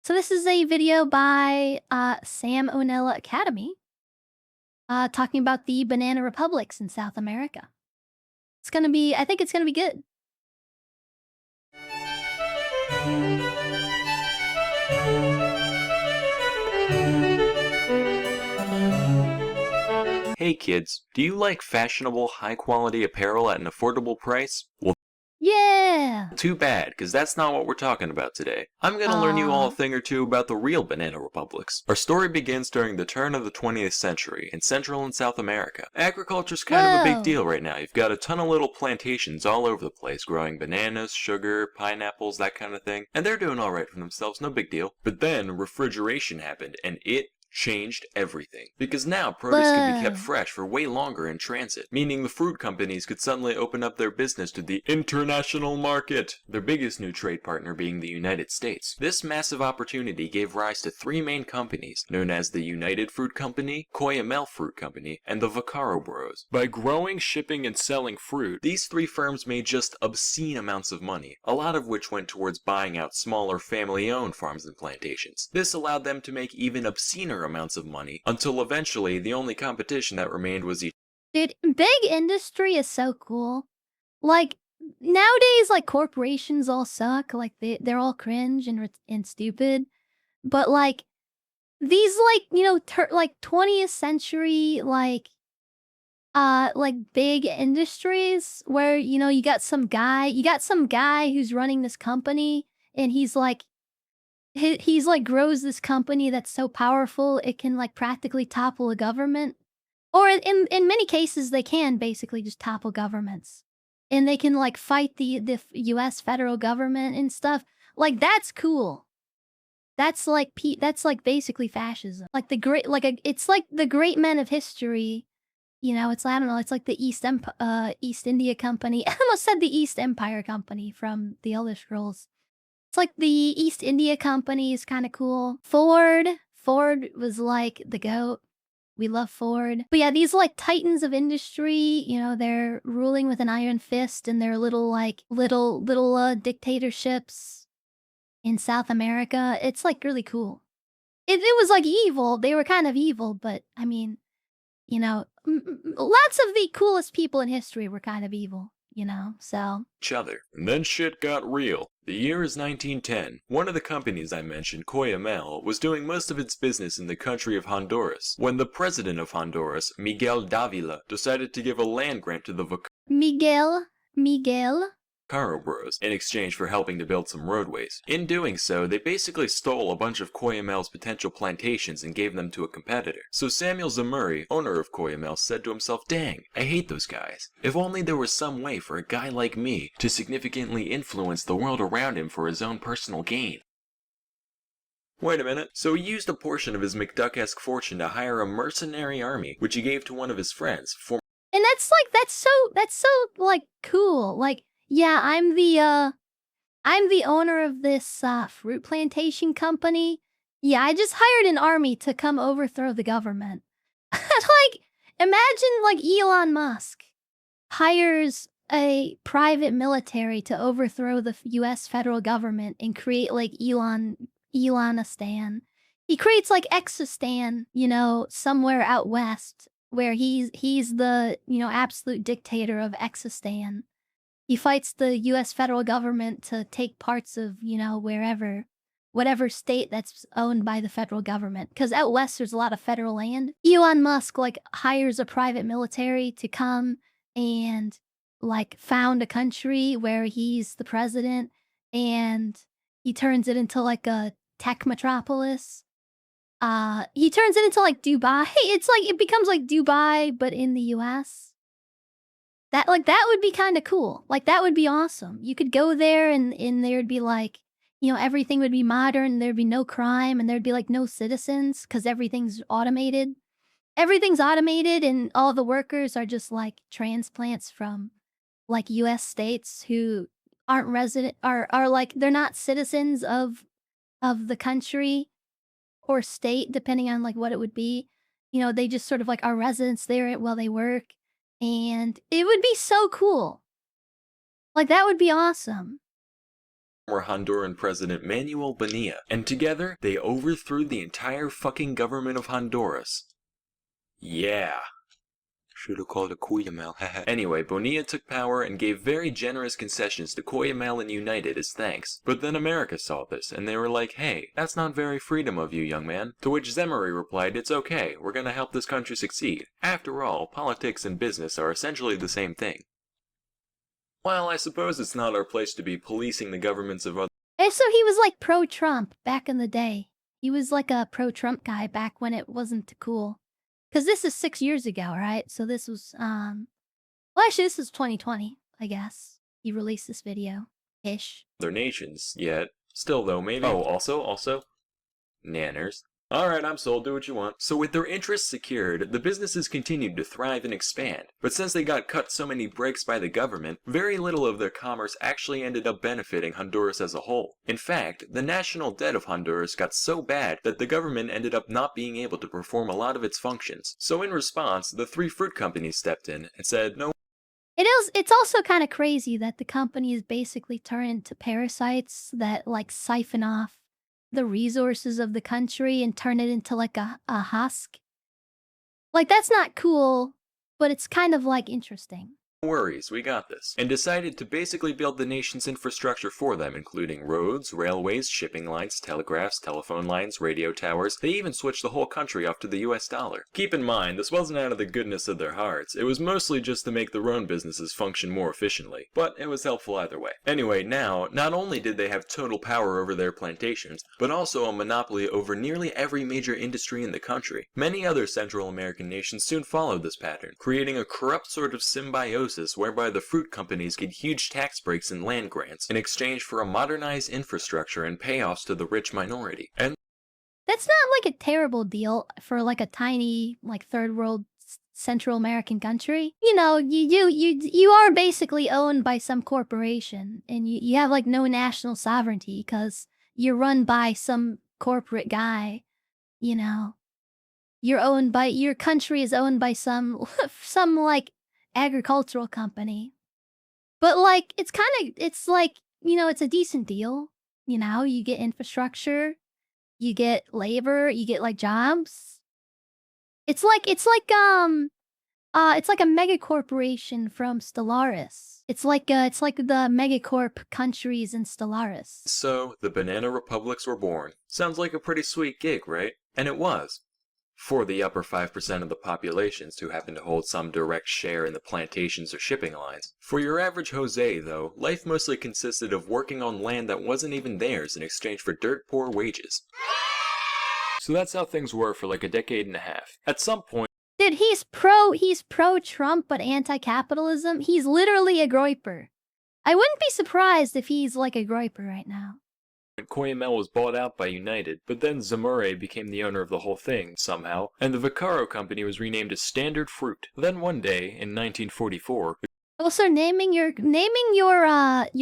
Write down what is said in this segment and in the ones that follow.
So this is a video by Sam Onella Academy talking about the banana republics in South America. I think it's gonna be good. Hey kids, do you like fashionable, high-quality apparel at an affordable price? Well, Yeah. too bad, because that's not what we're talking about today. I'm gonna learn you all a Uh, thing or two about the real banana republics. Our story begins during the turn of the 20th century in Central and South America. Agriculture's kind of a big whoa. deal right now. You've got a ton of little plantations all over the place growing bananas, sugar, pineapples, that kind of thing. And they're doing alright for themselves, no big deal. But then refrigeration happened, and it changed everything. Because now produce could be kept Whoa. fresh for way longer in transit, meaning the fruit companies could suddenly open up their business to the international market, their biggest new trade partner being the United States. This massive opportunity gave rise to three main companies, known as the United Fruit Company, Coyamel Fruit Company, and the Vaccaro Bros. By growing, shipping, and selling fruit, these three firms made just obscene amounts of money, a lot of which went towards buying out smaller family-owned farms and plantations. This allowed them to make even obscener amounts of money, until eventually the only competition that remained was Dude, big industry is so cool. Like nowadays, like corporations all suck. Like they're all cringe and stupid. But these like 20th century like big industries where you got some guy who's running this company, and he's like grows this company that's so powerful it can like practically topple a government, or in many cases they can basically just topple governments, and they can like fight US federal government and stuff. Like that's cool. That's like basically fascism. Like the great it's like the great men of history. It's I don't know, it's like the East India Company. I almost said the East Empire Company from the Elder Scrolls. It's like the East India Company is kinda cool. Ford was like the GOAT. We love Ford. But yeah, these like titans of industry, they're ruling with an iron fist in their little dictatorships in South America. It's like really cool. It was like evil. They were kind of evil, but I mean, lots of the coolest people in history were kind of evil, so. each other. And then shit got real. The year is 1910. One of the companies I mentioned, Coyamel, was doing most of its business in the country of Honduras, when the president of Honduras, Miguel Davila, decided to give a land grant to the Miguel? Kaeru Bros in exchange for helping to build some roadways. In doing so, they basically stole a bunch of Coyamel's potential plantations and gave them to a competitor. So Samuel Zamuri, owner of Coyamel, said to himself, dang, I hate those guys. If only there was some way for a guy like me to significantly influence the world around him for his own personal gain. Wait a minute. So he used a portion of his McDuck-esque fortune to hire a mercenary army, which he gave to one of his friends, And that's so like cool. Like, yeah, I'm the owner of this fruit plantation company. Yeah, I just hired an army to come overthrow the government. Like, imagine like Elon Musk hires a private military to overthrow the US federal government and create like Elonistan. He creates like Existan, somewhere out west where he's the, absolute dictator of Existan. He fights the US federal government to take parts of, whatever state that's owned by the federal government. Because out west, there's a lot of federal land. Elon Musk, like, hires a private military to come and, like, found a country where he's the president, and he turns it into, like, a tech metropolis. He turns it into, like, Dubai. It's like, it becomes like Dubai, but in the US. That would be kinda cool. Like, that would be awesome. You could go there and there'd be, like, everything would be modern, there'd be no crime, and there'd be, like, no citizens because everything's automated. Everything's automated, and all the workers are just, like, transplants from, like, US states who aren't resident are, like, they're not citizens of the country or state, depending on, like, what it would be. They just sort of, like, are residents there while they work, and it would be so cool. Like, that would be awesome. Honduran President Manuel Bonilla, and together they overthrew the entire fucking government of Honduras. Yeah. Should've called it Cuyamel, haha. Anyway, Bonilla took power and gave very generous concessions to Cuyamel and United as thanks. But then America saw this, and they were like, hey, that's not very freedom of you, young man. To which Zemery replied, it's okay, we're gonna help this country succeed. After all, politics and business are essentially the same thing. Well, I suppose it's not our place to be policing the governments of other. And so he was like pro-Trump back in the day. He was like a pro-Trump guy back when it wasn't cool. Because this is 6 years ago, right? So this was, well, actually, this is 2020, I guess. He released this video-ish. Other nations yet. Still though, maybe. Oh, also, nanners. Alright, I'm sold, do what you want. So with their interests secured, the businesses continued to thrive and expand. But since they got cut so many breaks by the government, very little of their commerce actually ended up benefiting Honduras as a whole. In fact, the national debt of Honduras got so bad that the government ended up not being able to perform a lot of its functions. So in response, the three fruit companies stepped in and said, no. It's also kind of crazy that the companies basically turn into parasites that like siphon off the resources of the country and turn it into like a husk. Like that's not cool, but it's kind of like interesting. No worries, we got this, and decided to basically build the nation's infrastructure for them, including roads, railways, shipping lines, telegraphs, telephone lines, radio towers. They even switched the whole country off to the US dollar. Keep in mind, this wasn't out of the goodness of their hearts, it was mostly just to make their own businesses function more efficiently, but it was helpful either way. Anyway, now, not only did they have total power over their plantations, but also a monopoly over nearly every major industry in the country. Many other Central American nations soon followed this pattern, creating a corrupt sort of symbiosis whereby the fruit companies get huge tax breaks and land grants in exchange for a modernized infrastructure and payoffs to the rich minority. And that's not like a terrible deal for like a tiny like third world Central American country. You know, you are basically owned by some corporation and you have like no national sovereignty because you're run by some corporate guy, you know. Your country is owned by some like agricultural company. But like it's like, you know, it's a decent deal. You know, you get infrastructure, you get labor, you get like jobs. It's like a mega corporation from Stellaris. It's like the megacorp countries in Stellaris. so the banana republics were born. Sounds like a pretty sweet gig, right? And it was. For the upper 5% of the populations who happen to hold some direct share in the plantations or shipping lines. For your average Jose, though, life mostly consisted of working on land that wasn't even theirs in exchange for dirt poor wages. So that's how things were for like a decade and a half. At some point, Dude, he's pro-Trump but anti-capitalism. He's literally a groiper. I wouldn't be surprised if he's like a groiper right now. Coyamel was bought out by United, but then Zamore became the owner of the whole thing, somehow, and the Vaccaro company was renamed as Standard Fruit. Then one day, in 1944... Also, naming your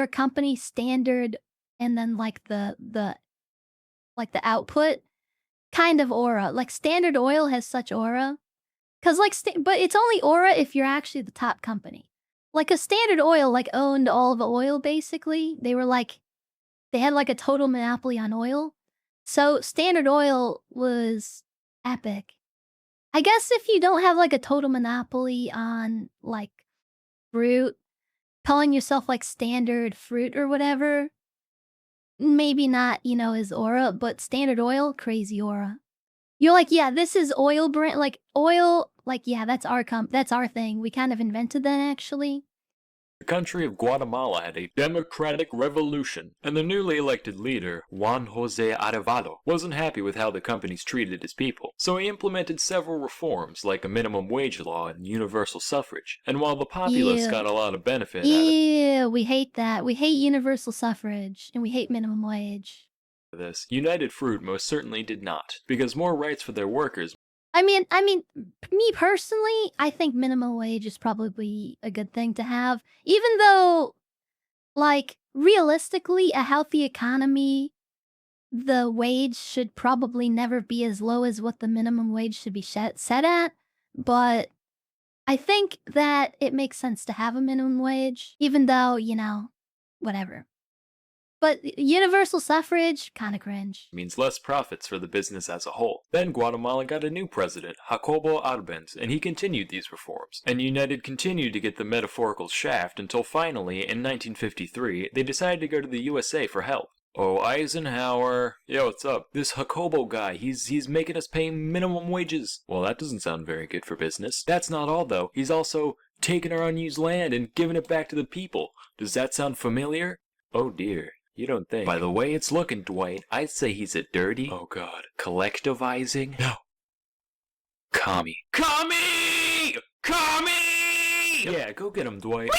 company Standard and then like the output kind of aura. Like Standard Oil has such aura. Cause like, but it's only aura if you're actually the top company. Like a Standard Oil like owned all the oil basically. They had like a total monopoly on oil. So Standard Oil was epic. I guess if you don't have like a total monopoly on like fruit, calling yourself like Standard Fruit or whatever, maybe not, you know, his aura, but Standard Oil, crazy aura. You're like, yeah, this is oil brand, like oil, like, yeah, that's our thing. We kind of invented that actually. The country of Guatemala had a democratic revolution, and the newly elected leader, Juan Jose Arevalo, wasn't happy with how the companies treated his people, so he implemented several reforms like a minimum wage law and universal suffrage, and while the populace got a lot of benefit out Yeah, we hate that. We hate universal suffrage, and we hate minimum wage. of this, United Fruit most certainly did not, because more rights for their workers. I mean, me personally, I think minimum wage is probably a good thing to have, even though, like, realistically, a healthy economy, the wage should probably never be as low as what the minimum wage should be set at, but I think that it makes sense to have a minimum wage, even though, you know, whatever. But universal suffrage, kinda cringe. Means less profits for the business as a whole. Then Guatemala got a new president, Jacobo Arbenz, and he continued these reforms. And United continued to get the metaphorical shaft until finally, in 1953, they decided to go to the USA for help. Oh, Eisenhower. Yo, what's up? This Jacobo guy, he's making us pay minimum wages. Well, that doesn't sound very good for business. That's not all, though. He's also taking our unused land and giving it back to the people. Does that sound familiar? Oh dear. You don't think. By the way it's looking, Dwight, I'd say he's a dirty, oh god, collectivizing, no, commie. Commie! Commie! Yeah, go get him, Dwight.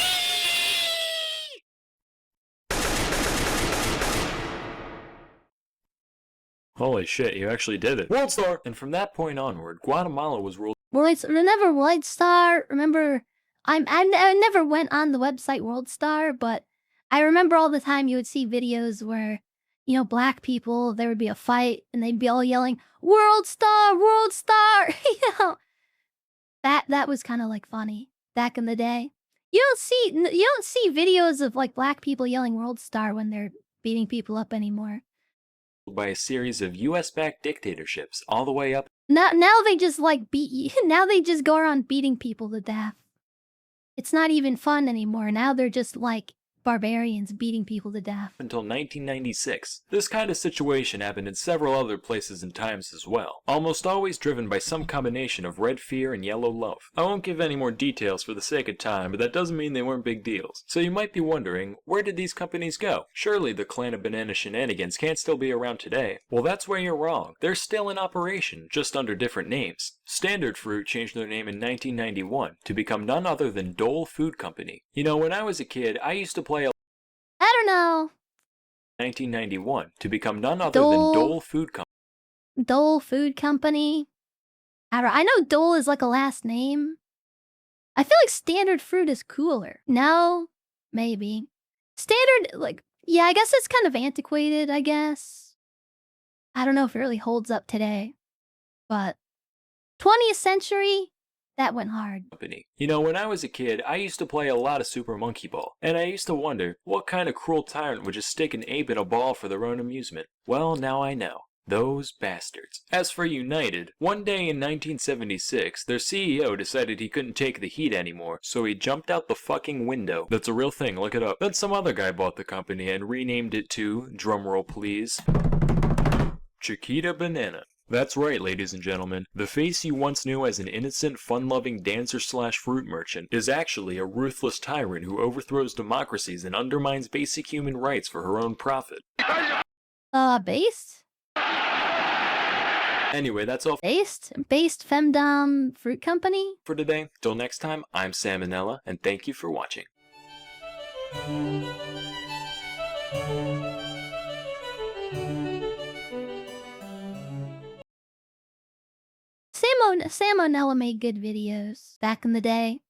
Holy shit, you actually did it. World Star! And from that point onward, Guatemala was ruled. Remember World Star? Remember, I never went on the website World Star, but I remember all the time you would see videos where, you know, black people, there would be a fight and they'd be all yelling, World Star, World Star! You know, that was kind of like funny back in the day. You don't see videos of like black people yelling World Star when they're beating people up anymore. By a series of US-backed dictatorships, all the way up Now they just like beat you. Now they just go around beating people to death. It's not even fun anymore. Now they're just like barbarians beating people to death. until 1996. This kind of situation happened in several other places and times as well, almost always driven by some combination of red fear and yellow love. I won't give any more details for the sake of time, but that doesn't mean they weren't big deals. So you might be wondering, where did these companies go? Surely the Clan of Banana Shenanigans can't still be around today. Well, that's where you're wrong. They're still in operation, just under different names. Standard Fruit changed their name in 1991 to become none other than Dole Food Company. You know, when I was a kid, I used to play a I don't know. 1991 to become none other than Dole Food Company. Dole Food Company. I know Dole is like a last name. I feel like Standard Fruit is cooler. No, maybe. Standard, like, yeah, I guess it's kind of antiquated, I guess. I don't know if it really holds up today. But 20th century, that went hard. You know, when I was a kid, I used to play a lot of Super Monkey Ball, and I used to wonder, what kind of cruel tyrant would just stick an ape in a ball for their own amusement? Well, now I know. Those bastards. As for United, one day in 1976, their CEO decided he couldn't take the heat anymore, so he jumped out the fucking window. That's a real thing, look it up. Then some other guy bought the company and renamed it to, drumroll please, Chiquita Banana. That's right, ladies and gentlemen. The face you once knew as an innocent, fun-loving dancer/fruit merchant is actually a ruthless tyrant who overthrows democracies and undermines basic human rights for her own profit. Based? Anyway, that's all Based Femdom Fruit Company? for today. Till next time, I'm Salmonella, and thank you for watching. Salmonella made good videos back in the day.